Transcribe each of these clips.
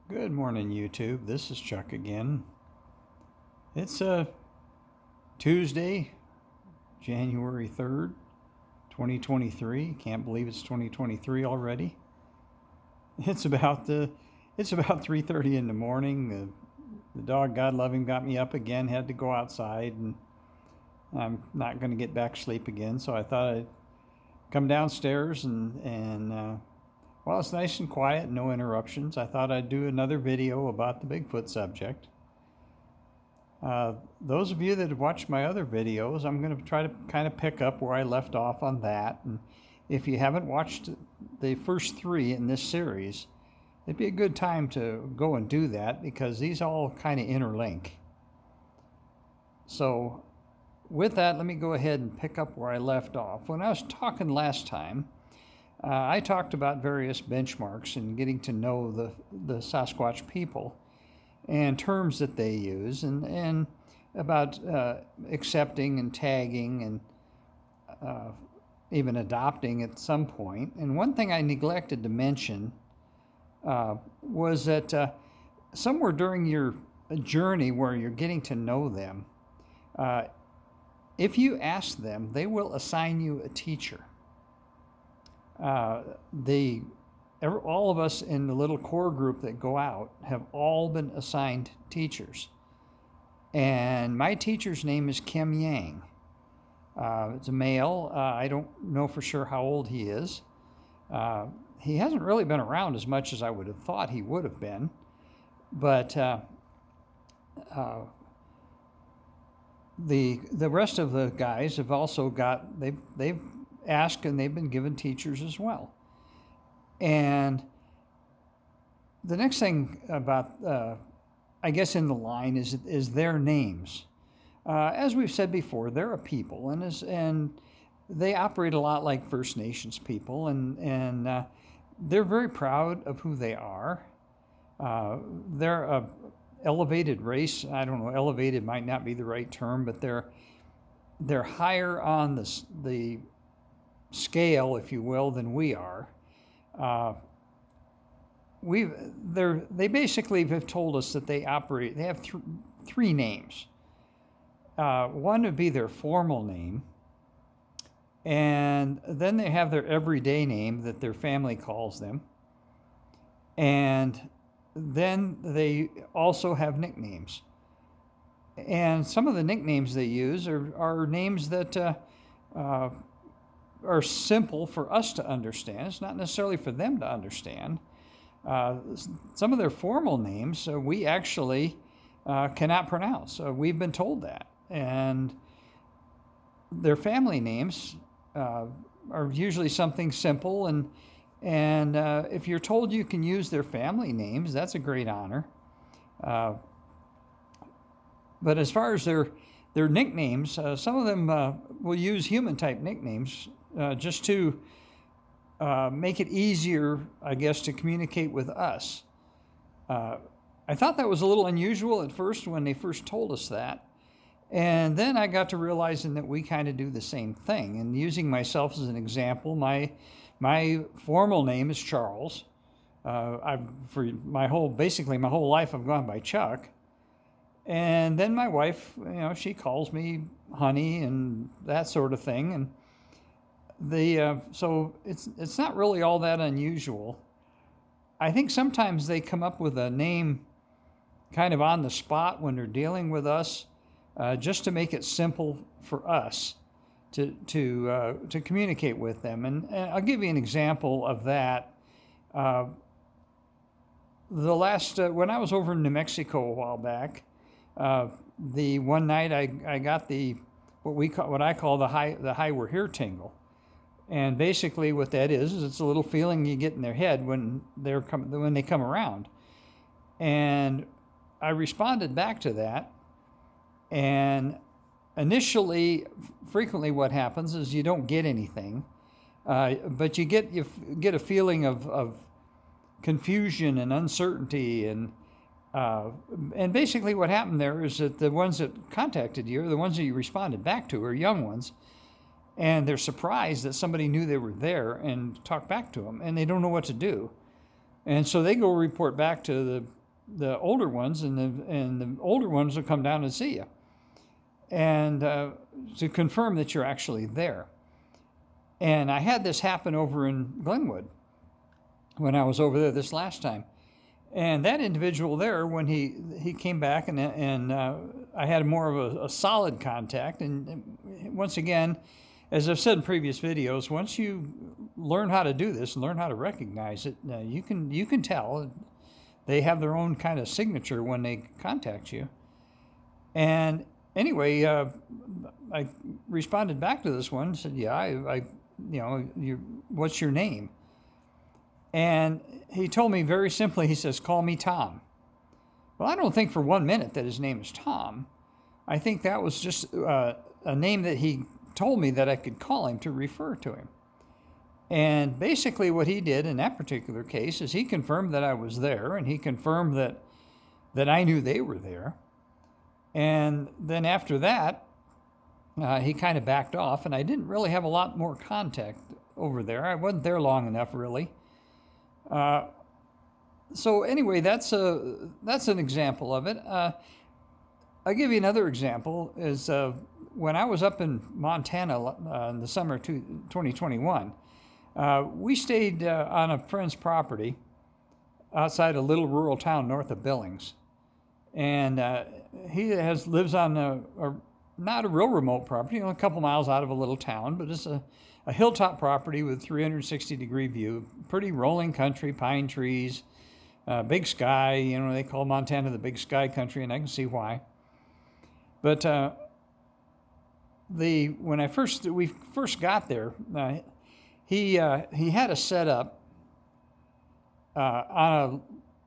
Good morning, YouTube. This is Chuck again. It's Tuesday, January 3rd, 2023. Can't believe it's 2023 already. It's about 3:30 in the morning. The dog, God love him, got me up again. Had to go outside, and I'm not going to get back to sleep again. So I thought I'd come downstairs and while it's nice and quiet, no interruptions, I thought I'd do another video about the Bigfoot subject. Those of you that have watched my other videos, I'm going to try to kind of pick up where I left off on that. And if you haven't watched the first three in this series, it'd be a good time to go and do that because these all kind of interlink. So with that, let me go ahead and pick up where I left off. When I was talking last time, I talked about various benchmarks and getting to know the Sasquatch people and terms that they use and about accepting and tagging and even adopting at some point. And one thing I neglected to mention was that somewhere during your journey where you're getting to know them, if you ask them, they will assign you a teacher. All of us in the little core group that go out have all been assigned teachers. And my teacher's name is Kim Yang. It's a male. I don't know for sure how old he is. He hasn't really been around as much as I would have thought he would have been. But the rest of the guys have also got, they've asked and they've been given teachers as well. And the next thing about, I guess in the line is their names. As we've said before, they're a people, and they operate a lot like First Nations people, and they're very proud of who they are. They're a elevated race. I don't know, elevated might not be the right term, but they're higher on the scale, if you will, than we are. They basically have told us that they have three names. One would be their formal name, and then they have their everyday name that their family calls them, and then they also have nicknames. And some of the nicknames they use are names that are simple for us to understand. It's not necessarily for them to understand. Some of their formal names we actually cannot pronounce. We've been told that. And their family names are usually something simple. And if you're told you can use their family names, that's a great honor. But as far as their nicknames, some of them will use human-type nicknames just to make it easier, I guess, to communicate with us. I thought that was a little unusual at first when they first told us that. And then I got to realizing that we kind of do the same thing. And using myself as an example, my formal name is Charles. Basically my whole life I've gone by Chuck. And then my wife, she calls me honey and that sort of thing. And so it's not really all that unusual. I think sometimes they come up with a name kind of on the spot when they're dealing with us, just to make it simple for us to communicate with them. And I'll give you an example of that. When I was over in New Mexico a while back, the one night I got what I call the hi we're here tingle. And basically what that is it's a little feeling you get in their head when they come around. And I responded back to that. And initially, frequently what happens is you don't get anything, but you get a feeling of confusion and uncertainty. And basically what happened there is that the ones that contacted you, or the ones that you responded back to, are young ones. And they're surprised that somebody knew they were there and talked back to them, and they don't know what to do. And so they go report back to the older ones, and the older ones will come down and see you, and to confirm that you're actually there. And I had this happen over in Glenwood when I was over there this last time. And that individual there, when he came back, and I had more of a solid contact. And once again, as I've said in previous videos, once you learn how to do this and learn how to recognize it, you can tell. They have their own kind of signature when they contact you. And anyway, I responded back to this one and said, yeah, I what's your name? And he told me very simply, he says, call me Tom. Well, I don't think for 1 minute that his name is Tom. I think that was just a name that he told me that I could call him to refer to him. And basically what he did in that particular case is he confirmed that I was there, and he confirmed that I knew they were there. And then after that, he kind of backed off, and I didn't really have a lot more contact over there. I wasn't there long enough, really. So anyway, that's an example of it. I'll give you another example. Is when I was up in Montana in the summer of 2021, we stayed on a friend's property outside a little rural town north of Billings, and he lives on not a real remote property, a couple miles out of a little town, but it's a hilltop property with 360-degree view, pretty rolling country, pine trees, big sky. They call Montana the big sky country, and I can see why. But when we first got there, he had us set up on a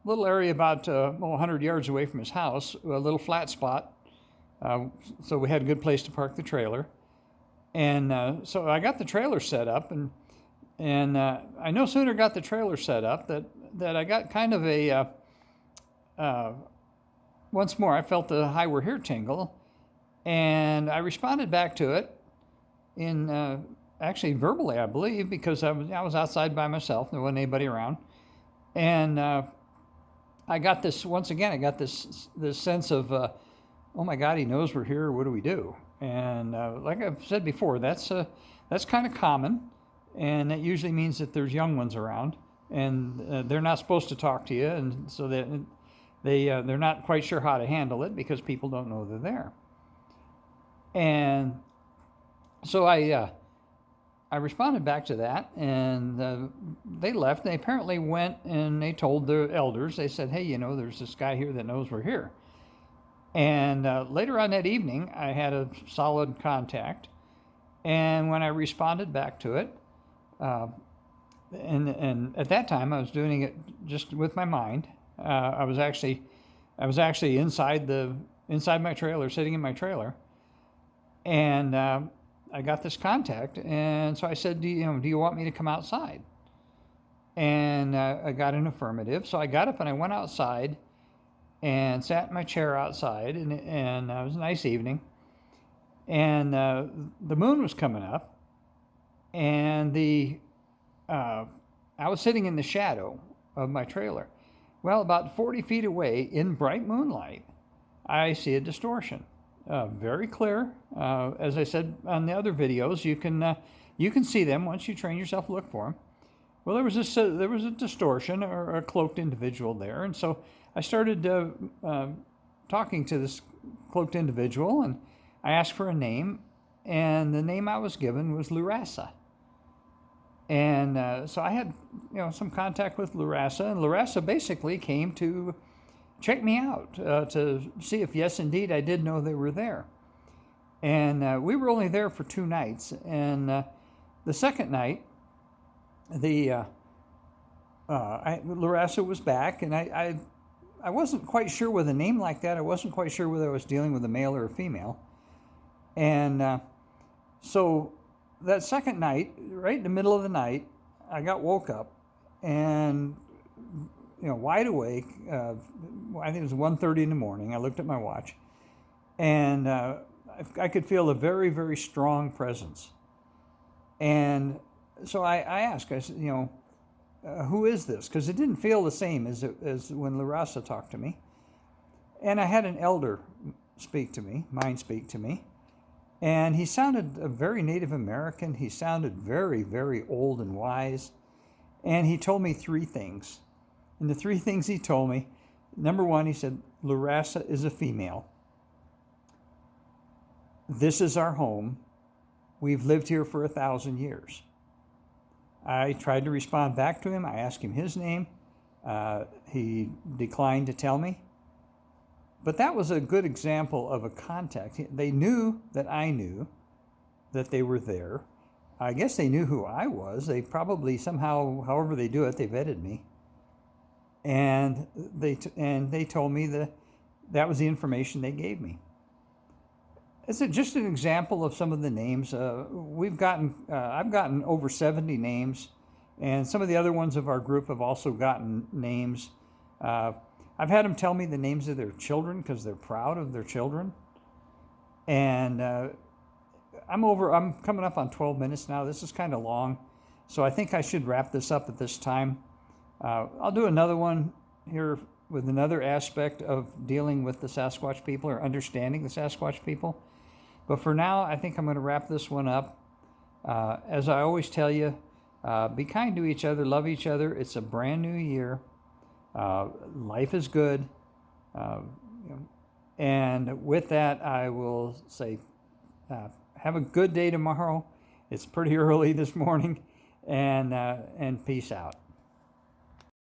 little area about 100 yards away from his house, a little flat spot. So we had a good place to park the trailer. And so I got the trailer set up, and I no sooner got the trailer set up that I got kind of once more, I felt the "hi, we're here" tingle, and I responded back to it in actually verbally, I believe, because I was outside by myself. There wasn't anybody around, and I got this once again. I got this sense of, oh my God, he knows we're here. What do we do? And like I've said before, that's kind of common, and that usually means that there's young ones around, and they're not supposed to talk to you, and so that they're not quite sure how to handle it because people don't know they're there. And so I responded back to that, and they left. They apparently went and they told the elders. They said, hey, there's this guy here that knows we're here. And later on that evening, I had a solid contact. And when I responded back to it, and at that time I was doing it just with my mind. I was actually inside my trailer, sitting in my trailer, and I got this contact. And so I said, do you want me to come outside? And I got an affirmative. So I got up and I went outside and sat in my chair outside, and it was a nice evening. And the moon was coming up, and I was sitting in the shadow of my trailer. Well, about 40 feet away, in bright moonlight, I see a distortion, very clear. As I said on the other videos, you can see them once you train yourself to look for them. Well, there was a distortion or a cloaked individual there, and so I started talking to this cloaked individual, and I asked for a name, and the name I was given was Lurasa. And so I had some contact with Lurasa, and Lurasa basically came to check me out to see if, yes, indeed, I did know they were there. And we were only there for 2 nights, and the second night, Lurasa was back, and I wasn't quite sure with a name like that. I wasn't quite sure whether I was dealing with a male or a female. And so that second night, right in the middle of the night, I got woke up and, wide awake. I think it was 1:30 in the morning. I looked at my watch, and I could feel a very, very strong presence. And so I asked, I said, who is this? Because it didn't feel the same as when Larasa talked to me. And I had an elder speak to me, and he sounded a very Native American. He sounded very, very old and wise. And he told me three things. And the three things he told me, number one, he said, Larasa is a female. This is our home. We've lived here for 1,000 years. I tried to respond back to him. I asked him his name. He declined to tell me. But that was a good example of a contact. They knew that I knew that they were there. I guess they knew who I was. They probably somehow, however they do it, they vetted me. And they told me that was the information they gave me. It's just an example of some of the names. I've gotten over 70 names, and some of the other ones of our group have also gotten names. I've had them tell me the names of their children because they're proud of their children. And I'm coming up on 12 minutes now. This is kind of long, so I think I should wrap this up at this time. I'll do another one here with another aspect of dealing with the Sasquatch people or understanding the Sasquatch people. But for now, I think I'm going to wrap this one up. As I always tell you, be kind to each other, love each other. It's a brand new year. Life is good. And with that, I will say, have a good day tomorrow. It's pretty early this morning, and peace out.